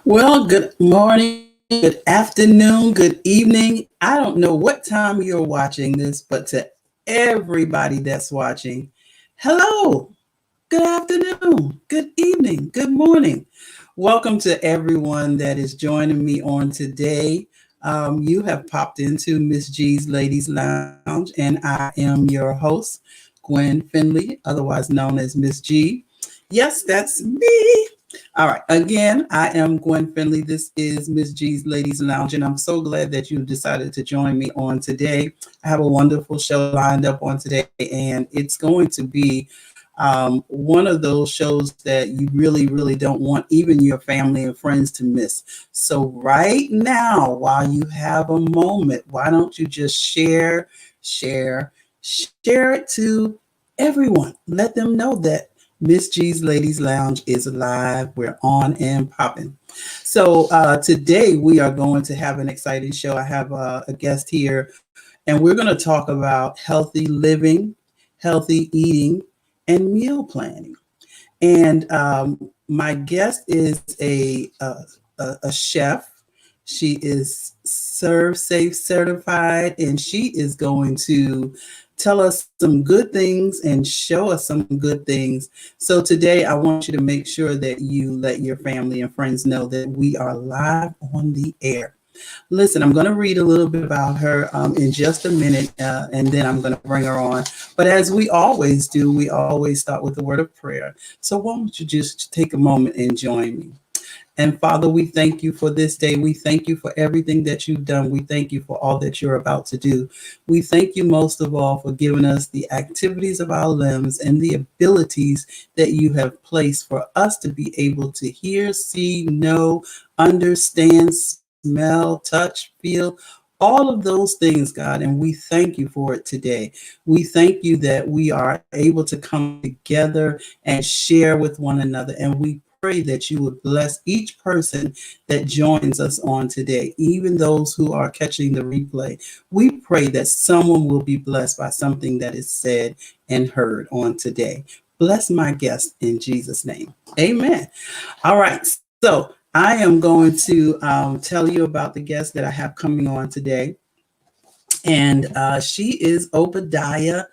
Well, good morning, good afternoon, good evening. I don't know what time you're watching this, but to everybody that's watching, hello, good afternoon, good evening, good morning. Welcome to everyone that is joining me on today. You have popped into MsG's Ladies Lounge, and I am your host, Gwen Finley, otherwise known as Miss G. Yes, that's me. All right. Again, I am Gwen Finley. This is Miss G's Ladies Lounge, and I'm so glad that you decided to join me on today. I have a wonderful show lined up on today, and it's going to be one of those shows that you really, really don't want even your family and friends to miss. So, right now, while you have a moment, why don't you just share it to everyone? Let them know that Miss G's Ladies Lounge is live. We're on and popping. So today we are going to have an exciting show. I have a guest here, and we're going to talk about healthy living, healthy eating, and meal planning. And my guest is a chef. She is Serve Safe certified, and she is going to tell us some good things and show us some good things. So today, I want you to make sure that you let your family and friends know that we are live on the air. Listen, I'm going to read a little bit about her in just a minute, and then I'm going to bring her on. But as we always do, we always start with a word of prayer. So why don't you just take a moment and join me? And Father, we thank you for this day. We thank you for everything that you've done. We thank you for all that you're about to do. We thank you most of all for giving us the activities of our limbs and the abilities that you have placed for us to be able to hear, see, know, understand, smell, touch, feel, all of those things, God, and we thank you for it today. We thank you that we are able to come together and share with one another, and we pray that you would bless each person that joins us on today, even those who are catching the replay. We pray that someone will be blessed by something that is said and heard on today. Bless my guest in Jesus' name. Amen. All right. So I am going to tell you about the guest that I have coming on today. And she is Obadiah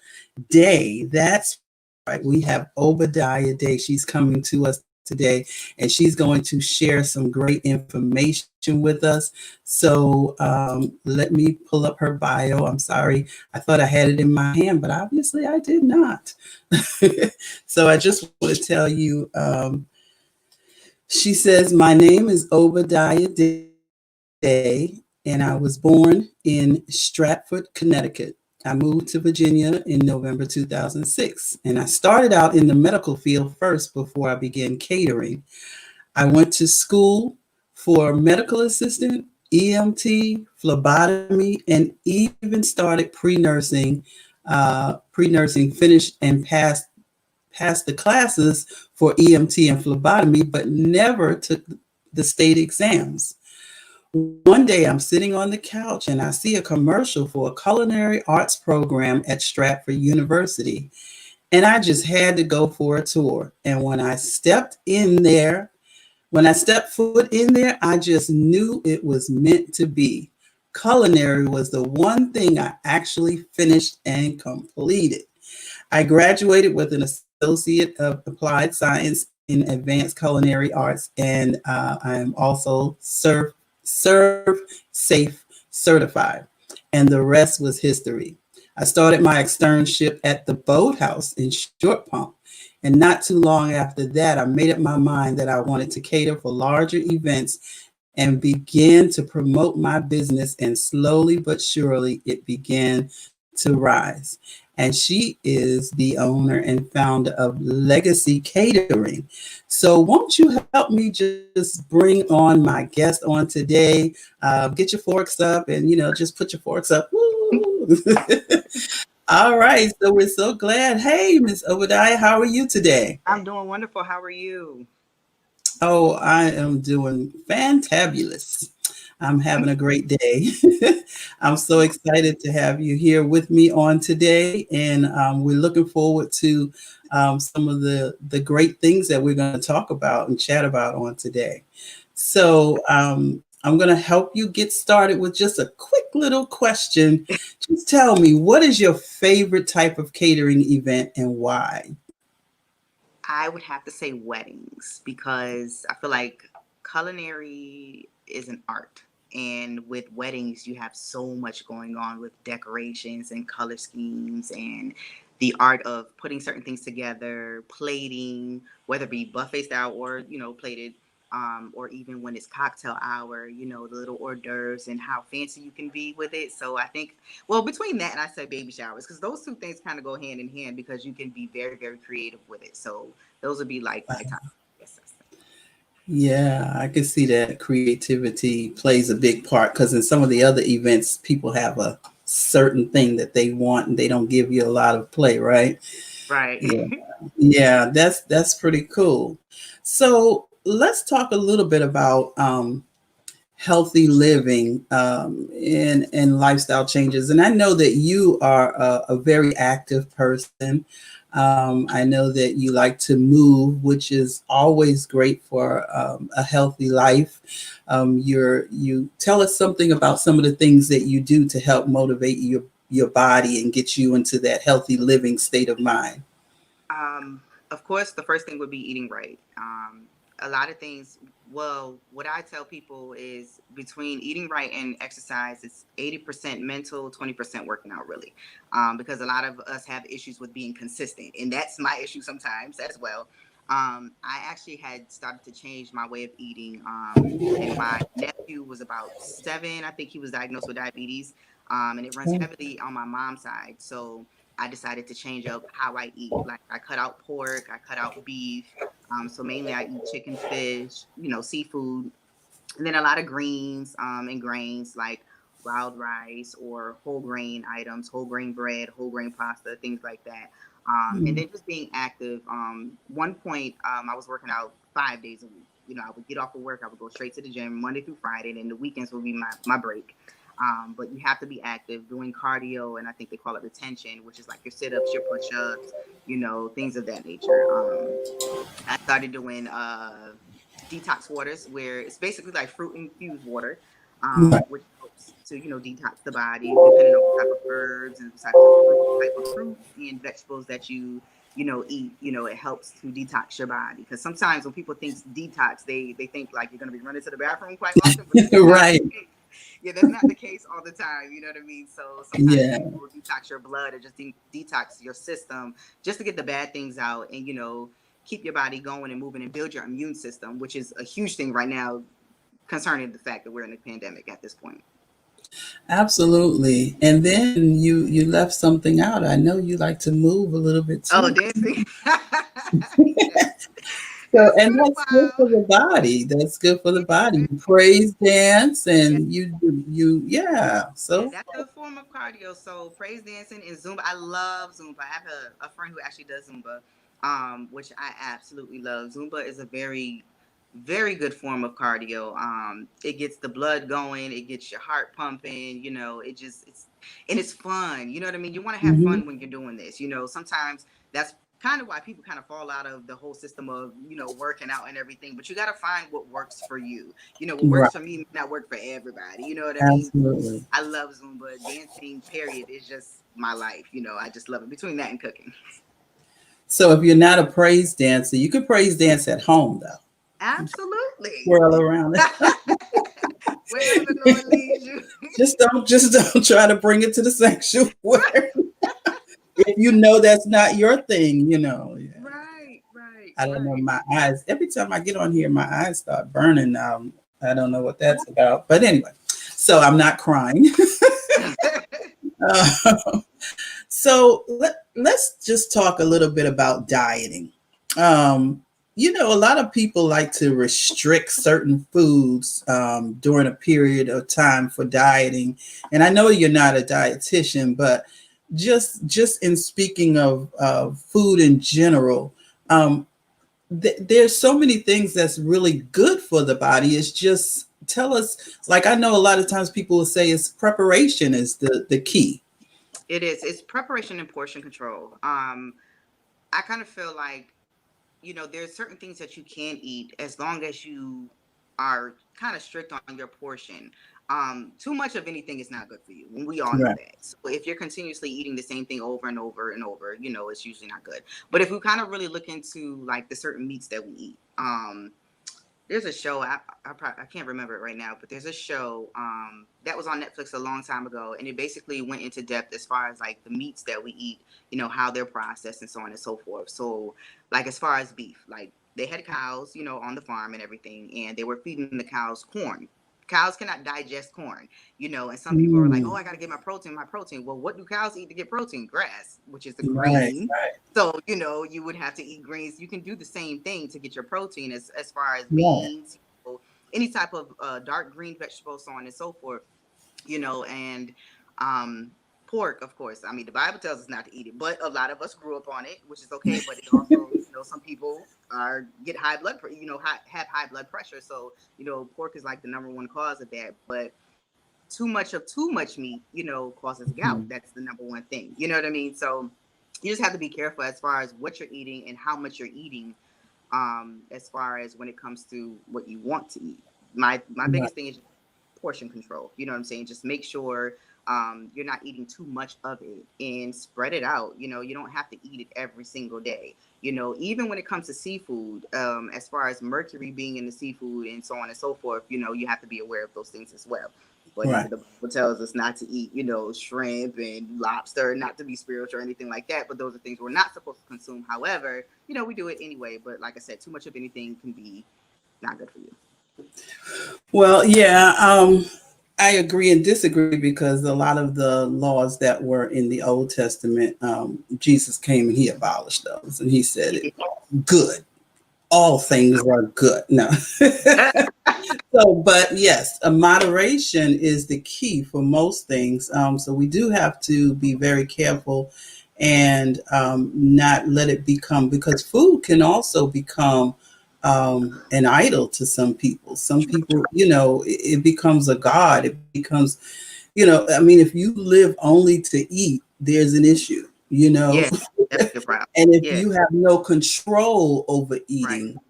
Day. That's right. We have Obadiah Day. She's coming to us today, and she's going to share some great information with us. So let me pull up her bio. I'm sorry. I thought I had it in my hand, but obviously I did not. So I just want to tell you, she says, my name is Obadiah Day, and I was born in Stratford, Connecticut. I moved to Virginia in November 2006, and I started out in the medical field first before I began catering. I went to school for medical assistant, EMT, phlebotomy, and even started pre-nursing, finished and passed the classes for EMT and phlebotomy, but never took the state exams. One day I'm sitting on the couch and I see a commercial for a culinary arts program at Stratford University. And I just had to go for a tour. And when I stepped foot in there, I just knew it was meant to be. Culinary was the one thing I actually finished and completed. I graduated with an Associate of Applied Science in Advanced Culinary Arts, and I am also Serve Safe certified. And the rest was history. I started my externship at the Boathouse in Short Pump. And not too long after that, I made up my mind that I wanted to cater for larger events and began to promote my business. And slowly but surely, it began to rise. And she is the owner and founder of Legacy Catering. So won't you help me just bring on my guest on today? Get your forks up and, just put your forks up. Woo! All right. So we're so glad. Hey, Miss Obadiah, how are you today? I'm doing wonderful. How are you? Oh, I am doing fantabulous. I'm having a great day. I'm so excited to have you here with me on today, and we're looking forward to some of the great things that we're going to talk about and chat about on today. So I'm going to help you get started with just a quick little question. Just tell me, what is your favorite type of catering event and why? I would have to say weddings because I feel like culinary is an art. And with weddings, you have so much going on with decorations and color schemes and the art of putting certain things together, plating, whether it be buffet style or, plated, or even when it's cocktail hour, the little hors d'oeuvres and how fancy you can be with it. So I think, well, between that and I said baby showers, because those two things kind of go hand in hand because you can be very, very creative with it. So those would be like my top. Yes, Yeah, I can see that creativity plays a big part because in some of the other events, people have a certain thing that they want and they don't give you a lot of play, right? right. Yeah. Yeah, that's pretty cool. So let's talk a little bit about healthy living and lifestyle changes. And I know that you are a very active person. I know that you like to move, which is always great for a healthy life. You tell us something about some of the things that you do to help motivate your body and get you into that healthy living state of mind. Um, of course, the first thing would be eating right. A lot of things. Well, what I tell people is between eating right and exercise, it's 80% mental, 20% working out, really. Because a lot of us have issues with being consistent, and that's my issue sometimes as well. I actually had started to change my way of eating when my nephew was about 7. I think he was diagnosed with diabetes, and it runs heavily on my mom's side. So I decided to change up how I eat. Like I cut out pork, I cut out beef. So mainly I eat chicken, fish, seafood, and then a lot of greens and grains like wild rice or whole grain items, whole grain bread, whole grain pasta, things like that. And then just being active. One point, I was working out 5 days a week. I would get off of work, I would go straight to the gym Monday through Friday, and then the weekends would be my break. But you have to be active, doing cardio, and I think they call it retention, which is like your sit-ups, your push-ups, things of that nature. I started doing detox waters, where it's basically like fruit infused water, which helps to detox the body, depending on what type of herbs and what type of fruits and vegetables that you eat. It helps to detox your body, because sometimes when people think detox, they think like you're going to be running to the bathroom quite often, but that's not Right. the case. Yeah, that's not the case all the time. You know what I mean? So sometimes Yeah. people will detox your blood or just detox your system just to get the bad things out, and keep your body going and moving and build your immune system, which is a huge thing right now concerning the fact that we're in a pandemic at this point. Absolutely. And then you left something out. I know you like to move a little bit Oh, too. dancing. Yes. So, It's and been a that's good for while. the body. That's good for the body. You praise dance and yeah. Yeah, So, that's a form of cardio. So praise dancing and Zumba. I love Zumba. I have a friend who actually does Zumba, which I absolutely love. Zumba is a very, very good form of cardio. It gets the blood going, it gets your heart pumping, and it's fun. You know what I mean? You want to have mhm, fun when you're doing this. Sometimes that's kind of why people kind of fall out of the whole system of, working out and everything, but you got to find what works for you. What right. works for me may not work for everybody. You know what I mean? Absolutely. I love Zumba. Dancing, period, is just my life. I just love it. Between that and cooking. So if you're not a praise dancer, you could praise dance at home though. Absolutely. Whirl around Wherever the Lord it. leads you. Just don't try to bring it to the sanctuary. If you know that's not your thing. Yeah. Right, right, I don't know. right. My eyes, every time I get on here, my eyes start burning. I don't know what that's about. But anyway, so I'm not crying. Uh, so let's just talk a little bit about dieting. Um, a lot of people like to restrict certain foods during a period of time for dieting. And I know you're not a dietitian, but just in speaking of food in general, um, there's so many things that's really good for the body. It's just tell us, like I know a lot of times people will say it's preparation is the key. It is. It's preparation and portion control. I kind of feel like, there's certain things that you can eat as long as you are kind of strict on your portion. Too much of anything is not good for you, and we all know Right. that. So if you're continuously eating the same thing over and over and over, it's usually not good. But if we kind of really look into like the certain meats that we eat, there's a show I can't remember it right now, but there's a show that was on Netflix a long time ago, and it basically went into depth as far as like the meats that we eat, how they're processed and so on and so forth. So like as far as beef, like they had cows, on the farm and everything, and they were feeding the cows corn. Cows cannot digest corn, and some people are like, oh, Mm, I got to get my protein. Well, what do cows eat to get protein? Grass, which is the right. green. So, you would have to eat greens. You can do the same thing to get your protein as far as Right. beans, any type of dark green vegetables, so on and so forth, and pork, of course. I mean, the Bible tells us not to eat it, but a lot of us grew up on it, which is okay. But it also, some people get high blood, have high blood pressure. So, pork is like the number one cause of that. But too much meat, causes gout. Mhm. That's the number one thing. You know what I mean? So you just have to be careful as far as what you're eating and how much you're eating, as far as when it comes to what you want to eat. My Right. biggest thing is portion control. You know what I'm saying? Just make sure you're not eating too much of it and spread it out. You don't have to eat it every single day. Even when it comes to seafood, as far as mercury being in the seafood and so on and so forth, you have to be aware of those things as well. But Right. the Bible tells us not to eat, shrimp and lobster, not to be spiritual or anything like that. But those are things we're not supposed to consume. However, we do it anyway. But like I said, too much of anything can be not good for you. Well, yeah, I agree and disagree because a lot of the laws that were in the Old Testament, Jesus came and he abolished those, and he said He it did. good. All things are good. No. So, but yes, a moderation is the key for most things. So we do have to be very careful and not let it become, because food can also become an idol to some people. Some people, it becomes a god. It becomes, I mean, if you live only to eat, there's an issue, Yeah, that's a good problem. and if Yeah, you have no control over right, eating,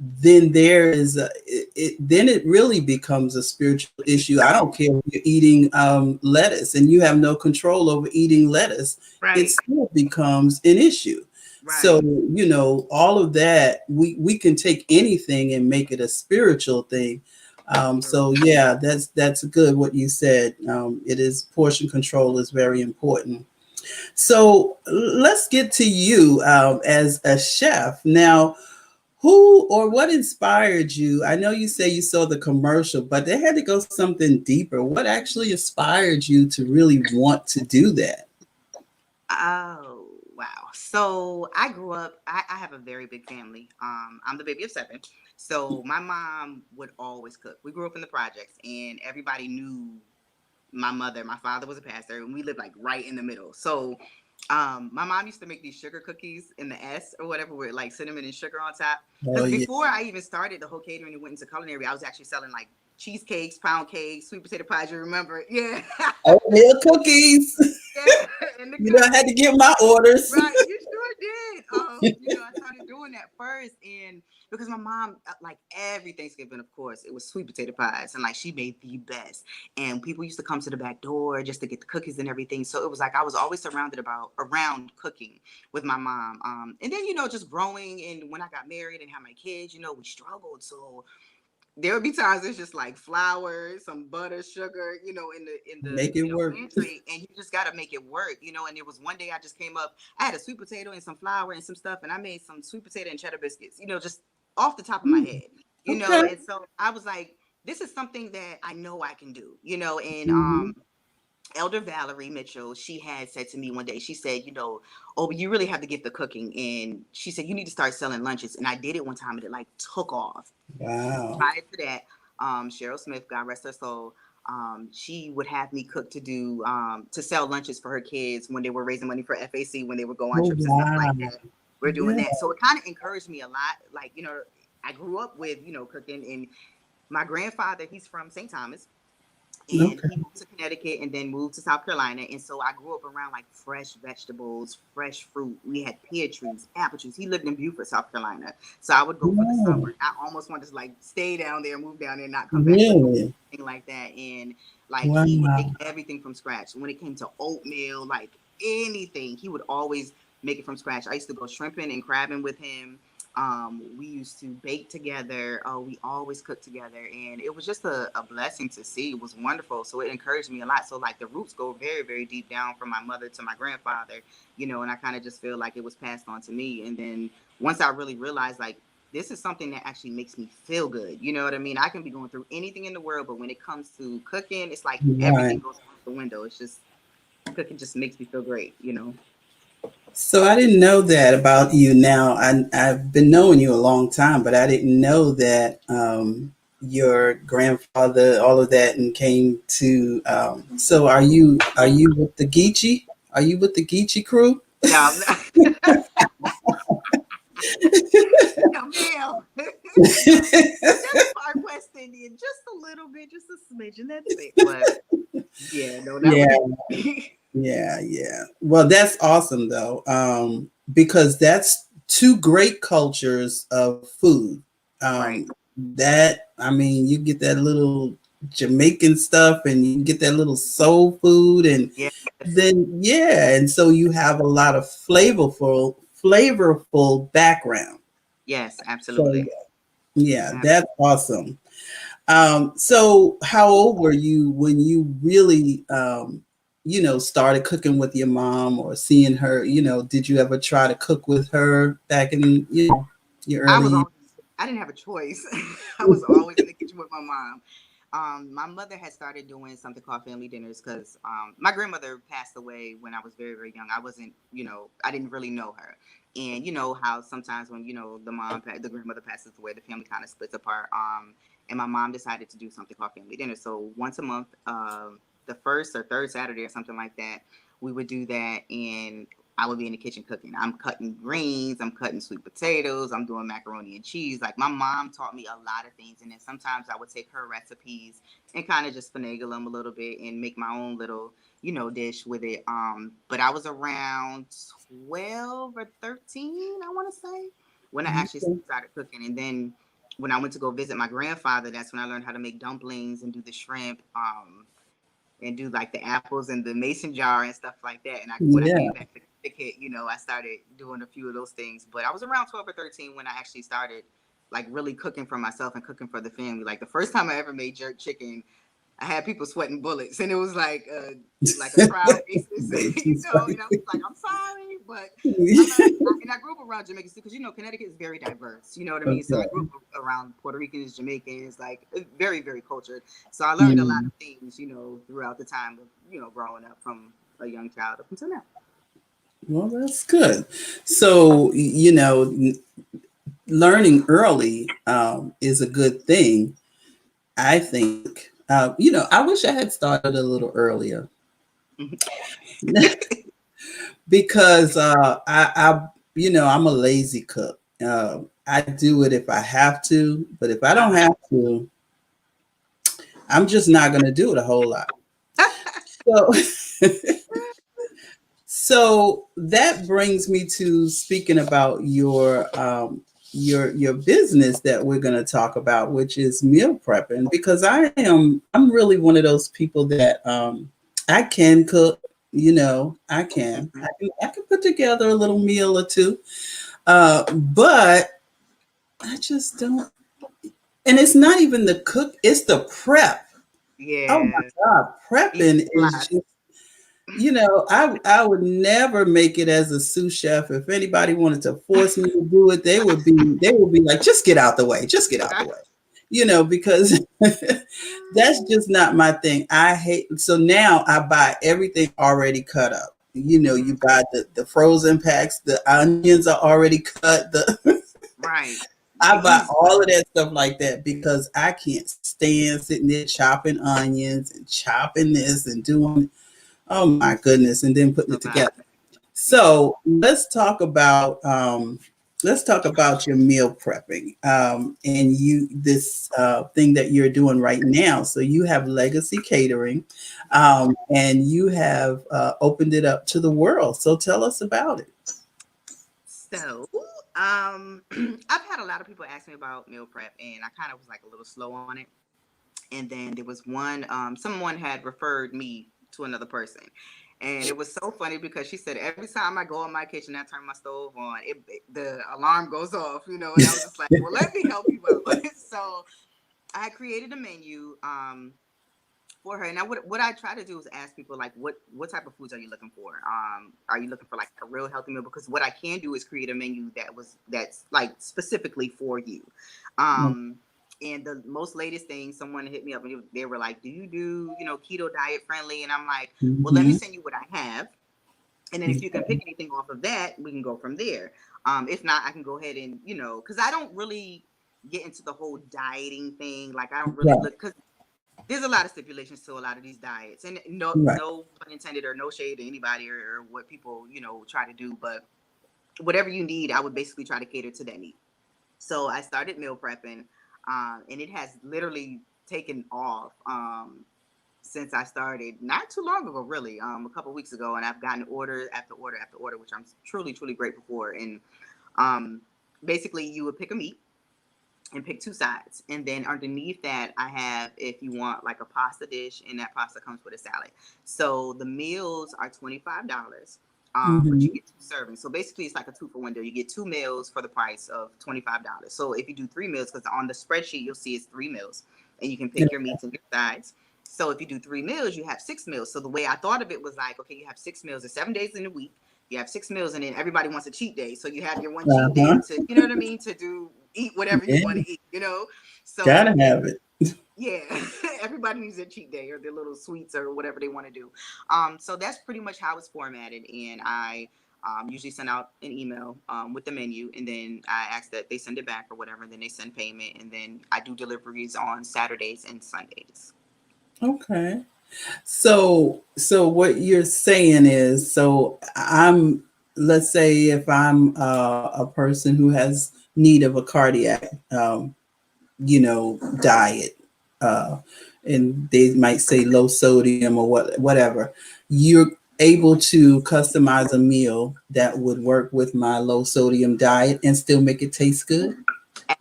then there is then it really becomes a spiritual issue. I don't care if you're eating lettuce and you have no control over eating lettuce, it right, still becomes an issue. So, right. all of that, we can take anything and make it a spiritual thing. So yeah, that's good what you said. It is, portion control is very important. So let's get to you as a chef now. Who or what inspired you? I know you say you saw the commercial, but they had to go something deeper. What actually inspired you to really want to do that? Oh, wow. So I grew up, I have a very big family. I'm the baby of seven. So my mom would always cook. We grew up in the projects and everybody knew my mother. My father was a pastor and we lived like right in the middle. So my mom used to make these sugar cookies in the S or whatever with like cinnamon and sugar on top. Oh Because yeah, before I even started the whole catering and went into culinary, I was actually selling like cheesecakes, pound cakes, sweet potato pies. You remember? Yeah. oatmeal cookies. Yeah. In the I had to cupcakes. get my orders. Right, you sure did. I started doing that first, and because my mom, like every Thanksgiving, of course, it was sweet potato pies, and like she made the best. And people used to come to the back door just to get the cookies and everything. So it was like I was always surrounded around cooking with my mom. And then just growing, and when I got married and had my kids, we struggled. So there would be times it's just like flour, some butter, sugar, in the Make it work. pantry, and you just gotta make it work. And it was one day I just came up, I had a sweet potato and some flour and some stuff, and I made some sweet potato and cheddar biscuits, just off the top of my head, Okay. and so I was like, this is something that I know I can do. And Mhm. Elder Valerie Mitchell, she had said to me one day, she said, oh, you really have to get the cooking. And she said, you need to start selling lunches. And I did it one time and it like took off. Wow. Prior to that, Cheryl Smith, God rest her soul, she would have me cook to sell lunches for her kids when they were raising money for FAC, when they would go on Oh trips and stuff wow. like that. We're doing Yeah. that. So it kind of encouraged me a lot. Like, I grew up with, cooking, and my grandfather, he's from St. Thomas. and Okay. he moved to Connecticut and then moved to South Carolina. And so I grew up around like fresh vegetables, fresh fruit. We had pear trees, apple trees. He lived in Beaufort, South Carolina. So I would go for the Wow. summer. I almost wanted to like stay down there, move down there, not come back for Really? anything like that. And like he would make Wow. everything from scratch. When it came to oatmeal, like anything, he would always make it from scratch. I used to go shrimping and crabbing with him. We used to bake together. We always cooked together, and it was just a blessing to see. It was wonderful. So it encouraged me a lot. So like the roots go very, very deep down from my mother to my grandfather, and I kind of just feel like it was passed on to me. And then once I really realized like this is something that actually makes me feel good. You know what I mean? I can be going through anything in the world, but when it comes to cooking, it's like everything Right. goes out the window. It's just cooking just makes me feel great. So I didn't know that about you. Now I've been knowing you a long time, but I didn't know that your grandfather, all of that, and came to. So are you with the Geechee? Are you with the Geechee crew? No, no, ma'am. No, just part West Indian, just a little bit, just a smidgen. That's it. But yeah, no, that Yeah, would be yeah, yeah. Well, that's awesome though, because that's two great cultures of food. right. That I mean, you get that little Jamaican stuff, and you get that little soul food, and Yes, then yeah, and so you have a lot of flavorful background. yes, So absolutely. yeah, Ab- that's awesome. So how old were you when you really, started cooking with your mom or seeing her? Did you ever try to cook with her back in, your I early was years? always, I didn't have a choice. I was always in the kitchen with my mom. My mother had started doing something called family dinners because my grandmother passed away when I was very, very young. I wasn't, I didn't really know her. And you know how sometimes when the grandmother passes away, the family kind of splits apart. And my mom decided to do something called family dinner. So once a month, the first or third Saturday or something like that, we would do that, and I would be in the kitchen cooking. I'm cutting greens, I'm cutting sweet potatoes, I'm doing macaroni and cheese. Like my mom taught me a lot of things, and then sometimes I would take her recipes and kind of just finagle them a little bit and make my own little, dish with it. But I was around 12 or 13, I want to say, when I actually started cooking, and then when I went to go visit my grandfather, that's when I learned how to make dumplings and do the shrimp. And do like the apples and the mason jar and stuff like that. And when I Yeah. came back to Connecticut, I started doing a few of those things. But I was around 12 or 13 when I actually started like really cooking for myself and cooking for the family. Like the first time I ever made jerk chicken, I had people sweating bullets, and it was like a trial basis, Basis, And I was like, I'm sorry, but I right? learned, and I grew up around Jamaicans too, because Connecticut is very diverse. You know what I mean? So I grew Okay. up around Puerto Ricans, Jamaicans, like very, very cultured. So I learned a lot Mm. of things, throughout the time of growing up from a young child up until now. Well, that's good. So, learning early is a good thing, I think. I wish I had started a little earlier because I'm a lazy cook. I do it if I have to, but if I don't have to, I'm just not going to do it a whole lot. So, so that brings me to speaking about your business that we're going to talk about, which is meal prepping, because I'm really one of those people that I can cook. I can put together a little meal or two, but I just don't. And it's not even the cook; it's the prep. Oh my Yeah, God, eat prepping is lots. just. I would never make it as a sous chef. If anybody wanted to force me to do it, they would be like, just get out the way, just get out the way. Because that's just not my thing. I hate, so now I buy everything already cut up. You Mhm. buy the frozen packs, the onions are already cut. The Right. The I buy easy all way. of that stuff like that because I can't stand sitting there chopping onions and chopping this and doing, oh my goodness, and then putting A it lot. together. Yeah. So let's talk about let's talk about your meal prepping, and you this thing that you're doing right now. So you have Legacy Catering, and you have opened it up to the world. So tell us about it. So, I've had a lot of people ask me about meal prep, and I kind of was like a little slow on it. And then there was one, someone had referred me to another person. And it was so funny because she said every time I go in my kitchen, I turn my stove on, the alarm goes off, and I was just like, well, let me help you out. So I created a menu, for her. And what I try to do is ask people like, what type of foods are you looking for? Are you looking for like a real healthy meal? Because what I can do is create a menu that's like specifically for you. And the most latest thing, someone hit me up and they were like, do you do, keto diet friendly? And I'm like, well, let me Mm-hmm. send you what I have. And then if you can pick anything off of that, we can go from there. If not, I can go ahead and, because I don't really get into the whole dieting thing. Like I don't really Right, look, because there's a lot of stipulations to a lot of these diets, and right. no pun intended or no shade to anybody or what people try to do, but whatever you need, I would basically try to cater to that need. So I started meal prepping, and it has literally taken off since I started not too long ago, really, a couple weeks ago, and I've gotten order after order after order, which I'm truly truly grateful for. And um, basically, you would pick a meat and pick two sides. And then underneath that, I have, if you want like a pasta dish, and that pasta comes with a salad. So the meals are $25. But you Mm-hmm. get two servings. So basically, it's like a 2-for-1 deal. You get two meals for the price of $25. So if you do three meals, because on the spreadsheet you'll see it's three meals, and you can pick your meats and your sides. So if you do three meals, you have six meals. So the way I thought of it was like, okay, you have 6 meals. There's 7 days in a week. You have 6 meals, and then everybody wants a cheat day. So you have your one cheat day Uh-huh. to, you know what I mean, to do eat whatever you want Yeah, to eat. gotta So have it. yeah, everybody needs their cheat day or their little sweets or whatever they want to do. So that's pretty much how it's formatted, and I usually send out an email with the menu, and then I ask that they send it back or whatever, and then they send payment, and then I do deliveries on Saturdays and Sundays. Okay. So what you're saying is, so I'm, let's say if I'm a person who has need of a cardiac, diet, uh, and they might say low sodium or whatever, you're able to customize a meal that would work with my low sodium diet and still make it taste good.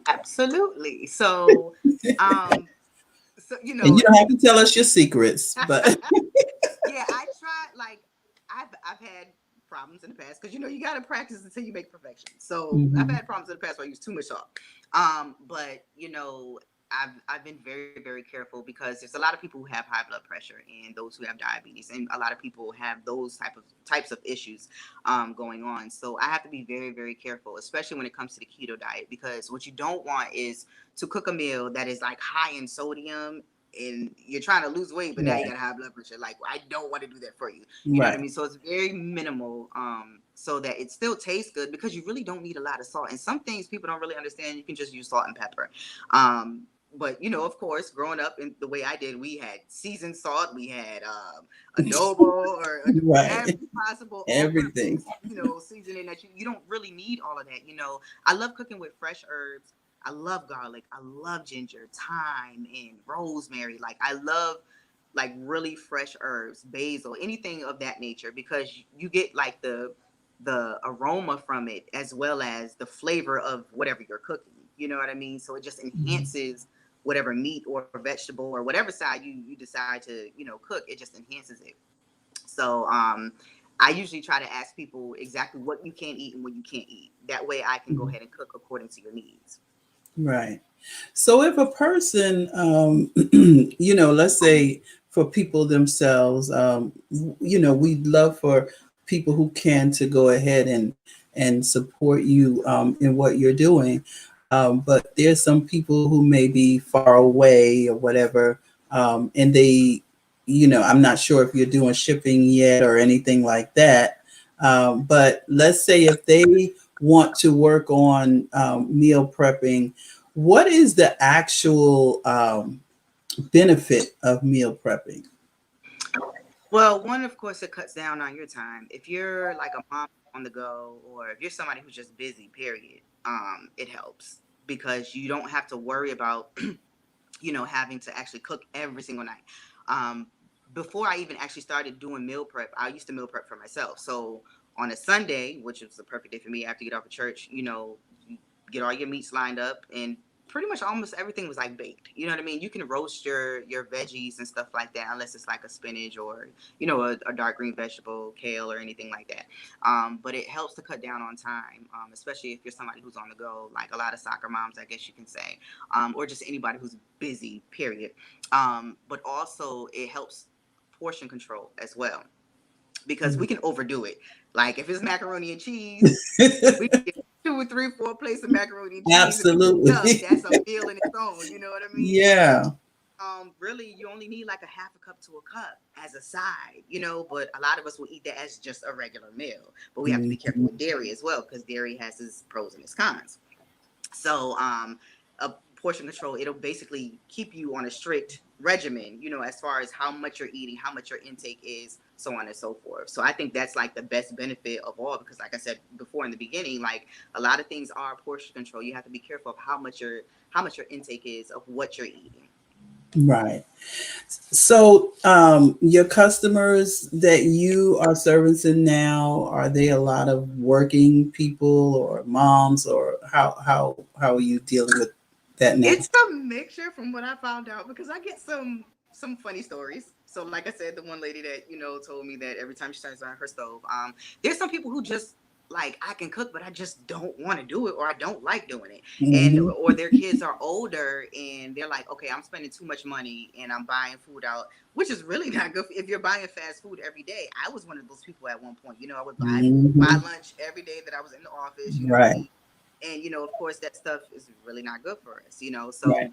Absolutely. So, um, so And you don't have to tell us your secrets, but yeah, I tried. Like, I've had problems in the past because you got to practice until you make perfection. So I've Mhm. had problems in the past where I use too much salt. But I've been very very careful because there's a lot of people who have high blood pressure and those who have diabetes, and a lot of people have those types of issues going on. So I have to be very very careful, especially when it comes to the keto diet, because what you don't want is to cook a meal that is like high in sodium and you're trying to lose weight, but now you Right, got high blood pressure. Like, I don't want to do that for you. You know what I right, mean? So it's very minimal, so that it still tastes good because you really don't need a lot of salt. And some things people don't really understand. You can just use salt and pepper. But of course, growing up in the way I did, we had seasoned salt, we had adobo or right. every possible Everything. all-purpose, seasoning that you don't really need all of that. I love cooking with fresh herbs. I love garlic. I love ginger, thyme, and rosemary. Like I love like really fresh herbs, basil, anything of that nature, because you get like the aroma from it as well as the flavor of whatever you're cooking. You know what I mean? So it just Mhm. enhances whatever meat or vegetable or whatever side you decide to cook. It just enhances it. So I usually try to ask people exactly what you can eat and what you can't eat. That way I can go ahead and cook according to your needs. Right. So if a person, let's say for people themselves, we'd love for people who can to go ahead and support you in what you're doing. But there's some people who may be far away or whatever, and they, I'm not sure if you're doing shipping yet or anything like that. But let's say if they want to work on meal prepping, what is the actual benefit of meal prepping? Well, one, of course, it cuts down on your time. If you're like a mom on the go, or if you're somebody who's just busy, period, it helps because you don't have to worry about having to actually cook every single night. Um, Before I even actually started doing meal prep, I used to meal prep for myself. So on a Sunday, which was the perfect day for me after you get off of church, you get all your meats lined up, and pretty much almost everything was like baked. You know what I mean? You can roast your veggies and stuff like that, unless it's like a spinach or a dark green vegetable, kale or anything like that. But it helps to cut down on time, especially if you're somebody who's on the go, like a lot of soccer moms, I guess you can say, or just anybody who's busy. Period. But also it helps portion control as well because we can overdo it. Like if it's macaroni and cheese, we can get 2 or 3, 4 plates of macaroni and cheese. Absolutely. That's a meal in its own. You know what I mean? Yeah. Really, you only need like a half a cup to a cup as a side, but a lot of us will eat that as just a regular meal. But we have to be careful with dairy as well because dairy has its pros and its cons. So, a portion control, it'll basically keep you on a strict regimen, as far as how much you're eating, how much your intake is, so on and so forth. So I think that's like the best benefit of all because like I said before in the beginning, like a lot of things are portion control. You have to be careful of how much your intake is of what you're eating. Right. So, your customers that you are servicing now, are they a lot of working people or moms, or how are you dealing with that now? It's a mixture from what I found out because I get some funny stories. So like I said, the one lady that told me that every time she turns on her stove, there's some people who just like I can cook, but I just don't want to do it or I don't like doing it, and Hmm. or their kids are older and they're like, okay, I'm spending too much money and I'm buying food out, which is really not good if you're buying fast food every day. I was one of those people at one point. I would buy Hmm. lunch every day that I was in the office. Right. And of course that stuff is really not good for us, Right. so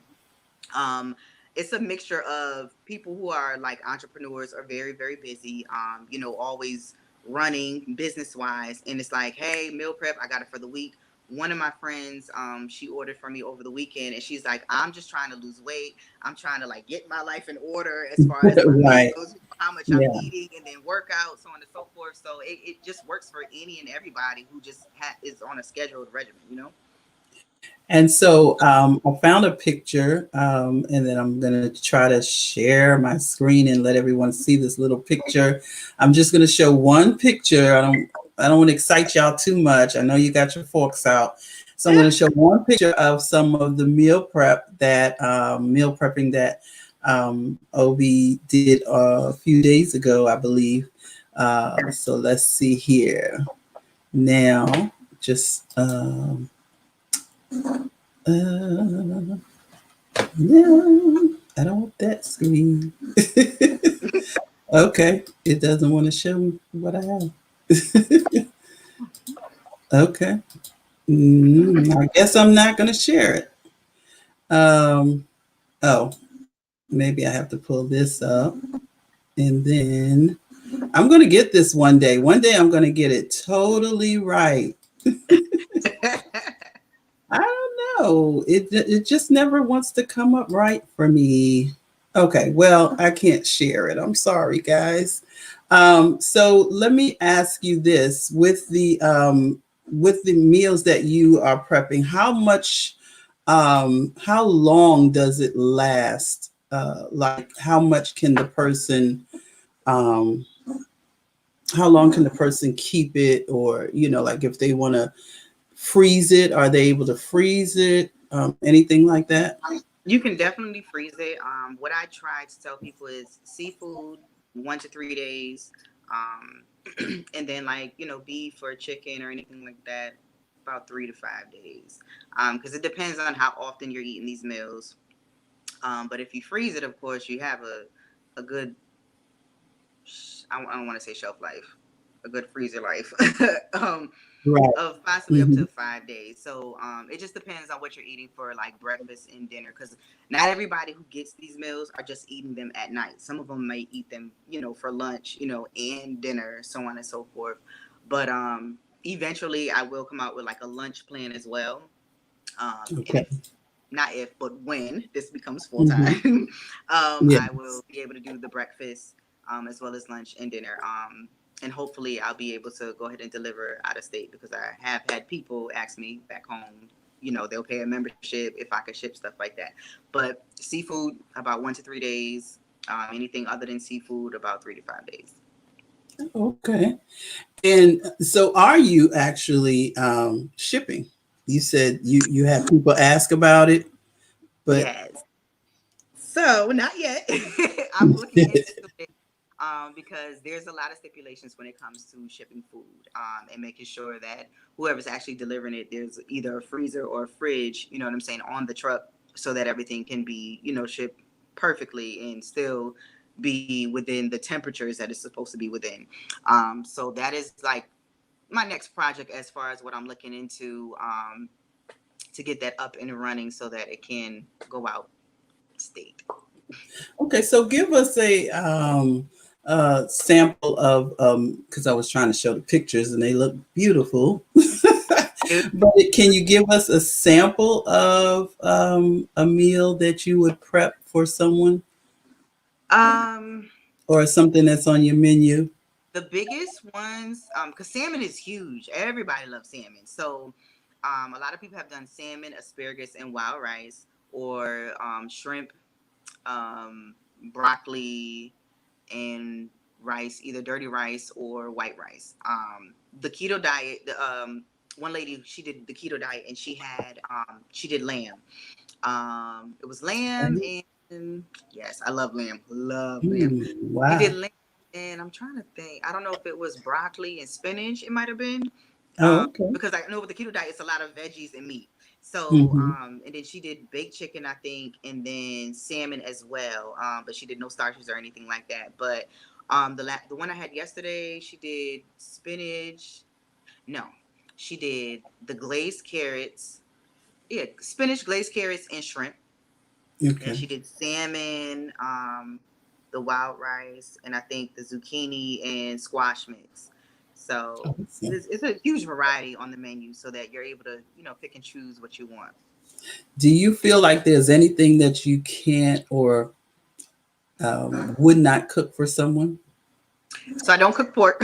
um it's a mixture of people who are like entrepreneurs are very very busy, always running business wise, and it's like, hey, meal prep, I got it for the week. One of my friends, she ordered for me over the weekend and she's like, I'm just trying to lose weight, I'm trying to like get my life in order as far as my weight Right. goes, how much I'm Yeah. eating, and then work out, so on and so forth. So it just works for any and everybody who just is on a scheduled regimen. And so, I found a picture, and then I'm going to try to share my screen and let everyone see this little picture. I'm just going to show one picture. I don't want to excite y'all too much. I know you got your forks out, so I'm going to show one picture of some of the meal prepping that Obi did a few days ago, I believe. So let's see here now. Just. Uh, no, I don't want that screen. Okay, it doesn't want to show me what I have. Okay, I guess I'm not going to share it. Oh, maybe I have to pull this up, and then I'm going to get this one day. One day I'm going to get it totally right. I don't know. It just never wants to come up right for me. Okay, well, I can't share it. I'm sorry, guys. So let me ask you this: with the meals that you are prepping, how long does it last? Like, um, how long can the person keep it, or like if they want to freeze it, are they able to freeze it? Anything like that? You can definitely freeze it. What I try to tell people is seafood, 1 to 3 days, and then like beef or chicken or anything like that, about 3 to 5 days. Because it depends on how often you're eating these meals. But if you freeze it, of course, you have a good, I don't want to say shelf life, a good freezer life. um, Right. of possibly up Hmm. to 5 days. So it just depends on what you're eating for like breakfast and dinner, because not everybody who gets these meals are just eating them at night. Some of them may eat them, for lunch, and dinner, so on and so forth. But eventually, I will come out with like a lunch plan as well. And Okay. if not if, but when this becomes full Hmm. time, Yeah. I will be able to do the breakfast as well as lunch and dinner. and hopefully I'll be able to go ahead and deliver out of state, because I have had people ask me back home, they'll pay a membership if I could ship stuff like that. But seafood, about 1 to 3 days. Anything other than seafood, about 3 to 5 days. Okay. And so are you actually shipping? You said you have people ask about it, but Yes. So not yet. I'm looking into it, because there's a lot of stipulations when it comes to shipping food, and making sure that whoever's actually delivering it, there's either a freezer or a fridge, you know what I'm saying, on the truck, so that everything can be, shipped perfectly and still be within the temperatures that it's supposed to be within. So that is like my next project, as far as what I'm looking into, to get that up and running so that it can go out state. okay. So give us a sample of because I was trying to show the pictures and they look beautiful. But can you give us a sample of a meal that you would prep for someone Um, or something that's on your menu? the biggest ones, because salmon is huge. Everybody loves salmon. So, a lot of people have done salmon, asparagus, and wild rice, or shrimp, broccoli, and rice, either dirty rice or white rice. The keto diet, the one lady, she did the keto diet, and she did lamb. It was lamb, and yes, I love lamb. Love lamb. She did Wow. lamb, and I'm trying to think. I don't know if it was broccoli and spinach. It might have been, Oh, okay. because I know with the keto diet, it's a lot of veggies and meat. So, Hmm. and then she did baked chicken, I think, and then salmon as well. But she did no starches or anything like that. But the one I had yesterday, she did spinach. No, she did the glazed carrots. Yeah, spinach, glazed carrots, and shrimp. And Okay. she did salmon, the wild rice, and I think the zucchini and squash mix. So Awesome. it's a huge variety on the menu, so that you're able to, pick and choose what you want. Do you feel like there's anything that you can't or would not cook for someone? So I don't cook pork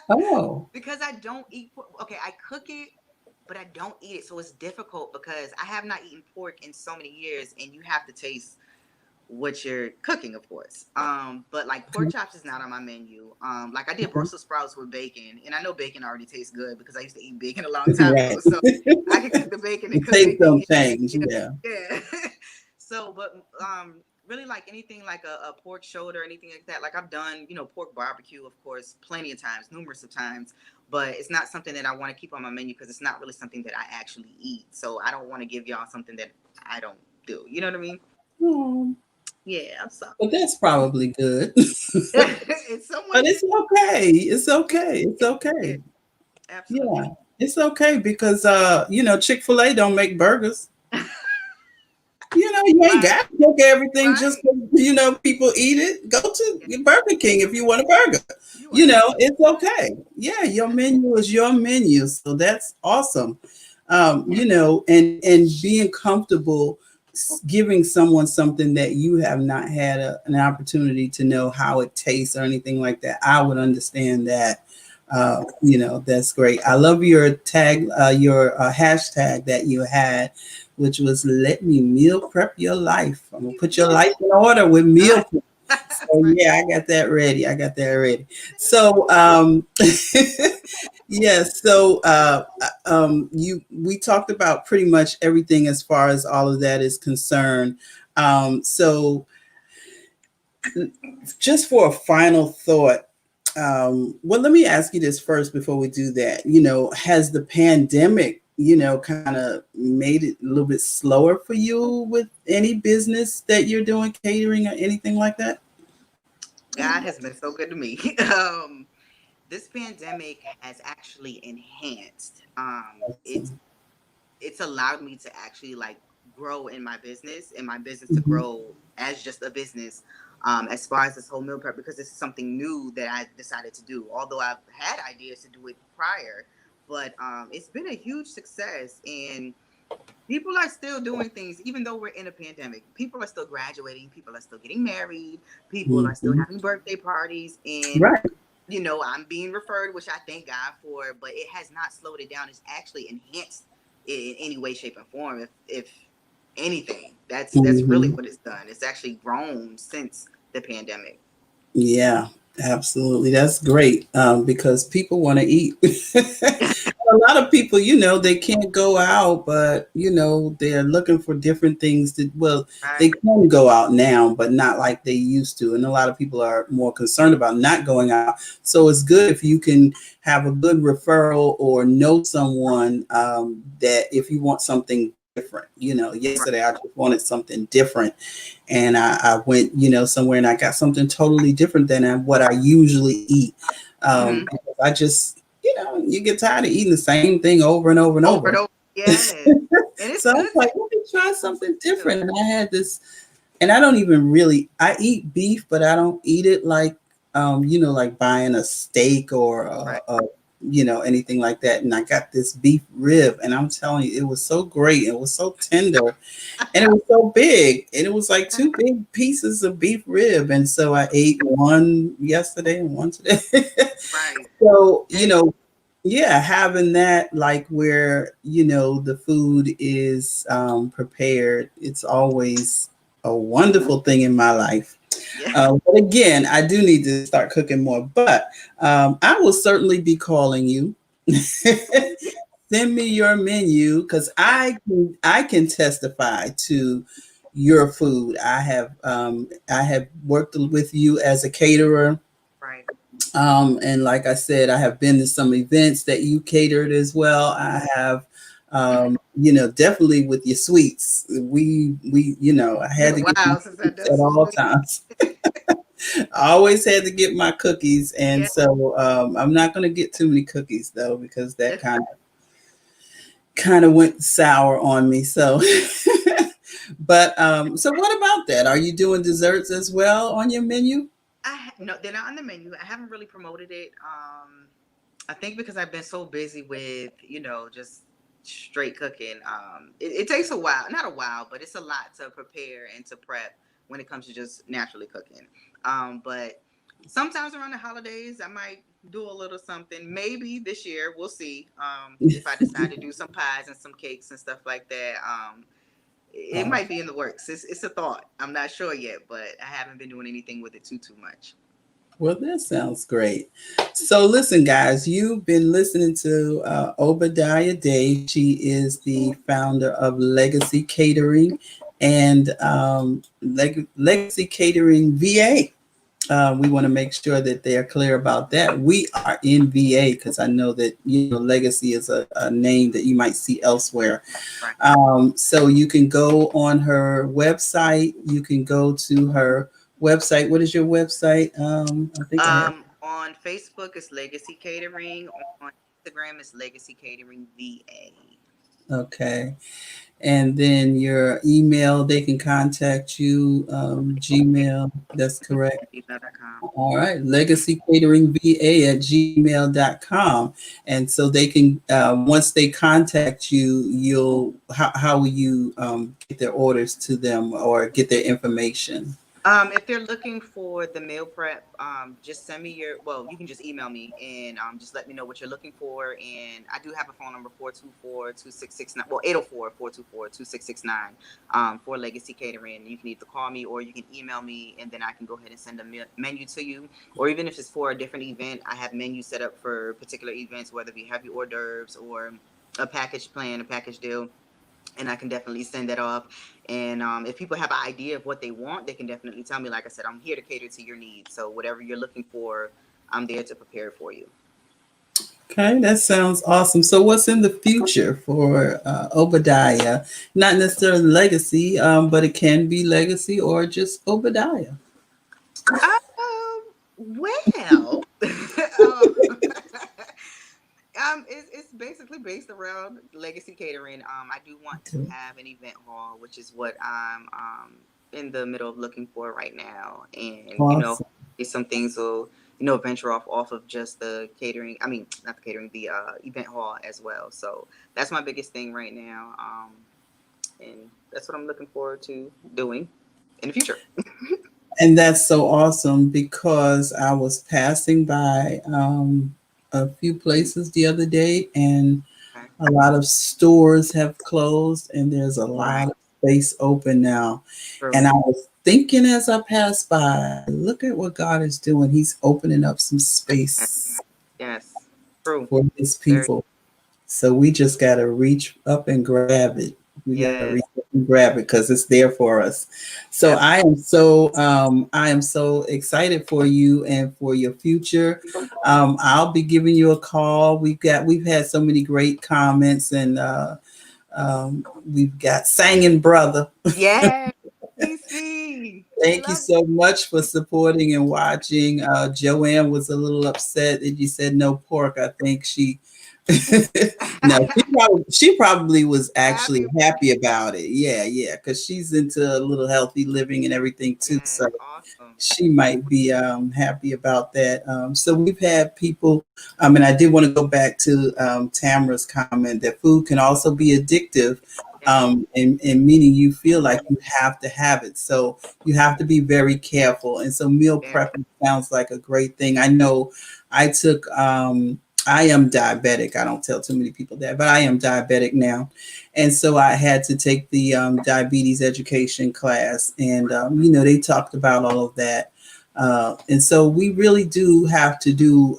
Oh, because I don't eat pork. Okay, I cook it, but I don't eat it. So it's difficult because I have not eaten pork in so many years, and you have to taste what you're cooking, of course. But like pork okay. chops is not on my menu. Like I did Brussels sprouts with bacon, and I know bacon already tastes good because I used to eat bacon a long time Right. ago. So I can cook the bacon and The cook taste bacon. don't change. Yeah, Yeah. yeah. So, but really like anything like a pork shoulder or anything like that. Like I've done, pork barbecue, of course, plenty of times, numerous of times. But it's not something that I want to keep on my menu because it's not really something that I actually eat. So I don't want to give y'all something that I don't do. You know what I mean? Oh, Yeah, I'm sorry. but that's probably good. It's But somewhat it's okay. It's okay. It's yeah, okay. Yeah. absolutely. It's okay because Chick-fil-A don't make burgers. You ain't Right, got to cook everything just right. 'cause, people eat it. Go to Yeah, Burger King if you want a burger. you are It's absolutely right. okay. Yeah, your menu is your menu. So that's awesome. And being comfortable giving someone something that you have not had an opportunity to know how it tastes or anything like that. I would understand that. That's great. I love your tag, your hashtag that you had, which was "Let me meal prep your life." I'm gonna put your life in order with meal prep. So Right. yeah, I got that ready. I got that ready. So yes. So you we talked about pretty much everything as far as all of that is concerned. So just for a final thought, well, let me ask you this first before we do that. Has the pandemic, kind of made it a little bit slower for you with any business that you're doing, catering or anything like that? God has been so good to me. This pandemic has actually enhanced. It's allowed me to actually like grow in my business, and my business to Mhm. grow as just a business. As far as this whole meal prep, because this is something new that I decided to do. Although I've had ideas to do it prior, but it's been a huge success, and people are still doing things even though we're in a pandemic. People are still graduating. People are still getting married. People are still Mhm. having birthday parties, and Right. I'm being referred, which I thank God for, but it has not slowed it down. It's actually enhanced it in any way, shape, and form. If anything, that's really Mhm. what it's done. It's actually grown since the pandemic. Yeah, absolutely. That's great because people want to eat. A lot of people, they can't go out, but they're looking for different things to. Well, they Right. can go out now, but not like they used to. And a lot of people are more concerned about not going out. So it's good if you can have a good referral or know someone that if you want something different. Right. Yesterday I just wanted something different and I went, somewhere and I got something totally different than what I usually eat. Hmm. Because I just, you get tired of eating the same thing over and over and Over and over. over. Yes. And it's So I was good like, to let me try something too. different. And I had this, and I don't even really, I eat beef, but I don't eat it like, like buying a steak or Right. anything like that. And I got this beef rib, and I'm telling you, it was so great. It was so tender and it was so big, and it was like two big pieces of beef rib, and so I ate one yesterday and one today. Right. So And yeah, having that like where the food is prepared, it's always a wonderful thing in my life. yeah. But again, I do need to start cooking more, but I will certainly be calling you. Send me your menu because I can testify to your food. I have worked with you as a caterer, Right. and like I said, I have been to some events that you catered as well. I have, definitely with your sweets. I Been had a to get my while since I sweets done at some all sweet. times. I always had to get my cookies, and Yeah. so I'm not going to get too many cookies though because that kind of went sour on me. So, but so what about that? Are you doing desserts as well on your menu? No, they're not on the menu. I haven't really promoted it. I think because I've been so busy with, just straight cooking. It takes a while, not a while, but it's a lot to prepare and to prep when it comes to just naturally cooking. But sometimes around the holidays, I might do a little something. Maybe this year, we'll see. If I decide to do some pies and some cakes and stuff like that. It Oh, might be in the works. It's a thought. I'm not sure yet, but I haven't been doing anything with it too much. well, that sounds great. So, listen, guys, you've been listening to Obadiah Day. She is the founder of Legacy Catering and Legacy Catering VA. We want to make sure that they are clear about that. We are in VA because I know that Legacy is a name that you might see elsewhere. Right. So you can go on her website. You can go to her website. What is your website? I think I have. On Facebook, it's Legacy Catering. On Instagram, it's Legacy Catering VA. Okay. And then your email, they can contact you. Gmail. That's correct. Gmail.com. All right, legacy catering va at gmail.com. And so they can, once they contact you, how will you get their orders to them or get their information? If they're looking for the meal prep, just send me you can just email me and just let me know what you're looking for. And I do have a phone number 424-2669. Well, 804-424-2669 for Legacy Catering. You can either call me or you can email me and then I can go ahead and send a menu to you. Or even if it's for a different event, I have menus set up for particular events, whether it be heavy hors d'oeuvres or a package plan, a package deal, and I can definitely send that off. And if people have an idea of what they want, they can definitely tell me. Like I said, I'm here to cater to your needs. So whatever you're looking for, I'm there to prepare for you. Okay, that sounds awesome. So, what's in the future for Obadiah? Not necessarily legacy, but it can be legacy or just Obadiah. Well, it's basically based around legacy catering. I do want to Okay. have an event hall, which is what I'm in the middle of looking for right now. And Awesome. some things will venture off of just the catering. I mean, not the catering, the event hall as well. So that's my biggest thing right now. And that's what I'm looking forward to doing in the future. And that's so awesome because I was passing by a few places the other day, and Okay. a lot of stores have closed, and there's a lot Right. of space open now. And True. I was thinking as I passed by, look at what God is doing. He's opening up some Yes. space Yes. True. for his Very. people. So we just got to reach up and grab it. We got to Yes. reach up and grab it because it's there for us. So Absolutely. I am so excited for you and for your future. I'll be giving you a call. We've had so many great comments, and we've got singing brother. Yes. PC. Thank you Love. so much for supporting and watching. Joanne was a little upset that you said no pork. I think she no, she probably was actually Happy. happy about it. Yeah, yeah, because she's into a little healthy living and everything too. Yes. So Awesome. she might be happy about that. So we've had people, and I did want to go back to Tamara's comment that food can also be addictive, Yes. and meaning you feel like you have to have it. So you have to be very careful. And so meal Very. prepping sounds like a great thing. I know I took. I am diabetic. I don't tell too many people that, but I am diabetic now. And so I had to take the diabetes education class, and they talked about all of that. And so we really do have to do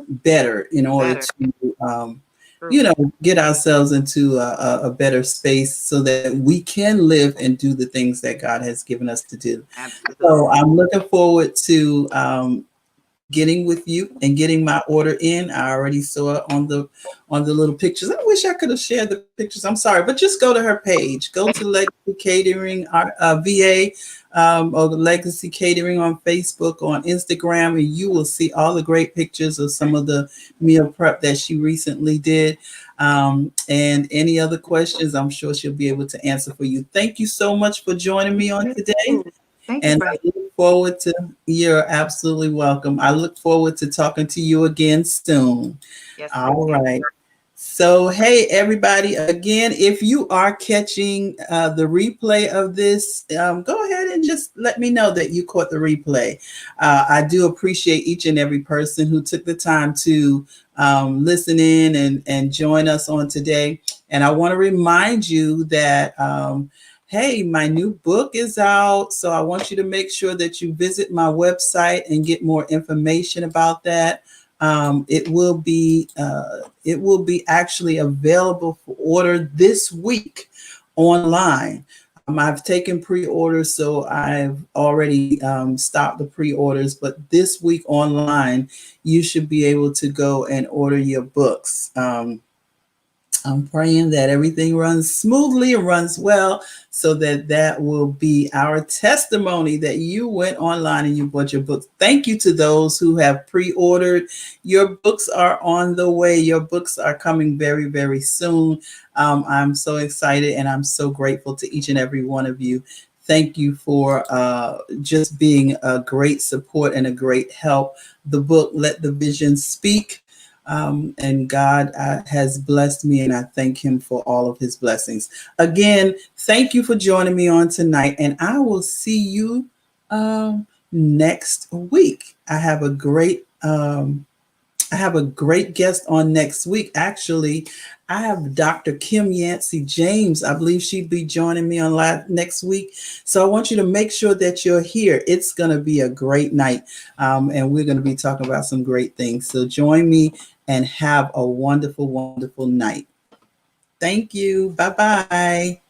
better in order Better. to, True. get ourselves into a better space so that we can live and do the things that God has given us to do. So Absolutely. I'm looking forward to getting with you and getting my order in. I already saw it on the little pictures. I wish I could have shared the pictures. I'm sorry, but just go to her page. Go to Legacy Catering VA, or the Legacy Catering on Facebook, on Instagram, and you will see all the great pictures of some of the meal prep that she recently did. And any other questions, I'm sure she'll be able to answer for you. Thank you so much for joining me on today. Thank you And for. I look forward to, you're absolutely welcome. I look forward to talking to you again soon. Yes, All ma'am. right. So, hey, everybody, again, if you are catching the replay of this, go ahead and just let me know that you caught the replay. I do appreciate each and every person who took the time to listen in and join us on today. And I want to remind you that. Hey, my new book is out. So I want you to make sure that you visit my website and get more information about that. It will be actually available for order this week online. I've taken pre-orders, so I've already stopped the pre-orders. But this week online, you should be able to go and order your books. I'm praying that everything runs smoothly and runs well so that that will be our testimony that you went online and you bought your books. Thank you to those who have pre-ordered. Your books are on the way. Your books are coming very, very soon. I'm so excited and I'm so grateful to each and every one of you. Thank you for just being a great support and a great help. The book, Let the Vision Speak. And God has blessed me, and I thank Him for all of His blessings. Again, thank you for joining me on tonight, and I will see you next week. I have a great guest on next week. Actually, I have Dr. Kim Yancey James. I believe she'd be joining me on next week. So I want you to make sure that you're here. It's going to be a great night, and we're going to be talking about some great things. So join me and have a wonderful, wonderful night. Thank you. Bye bye.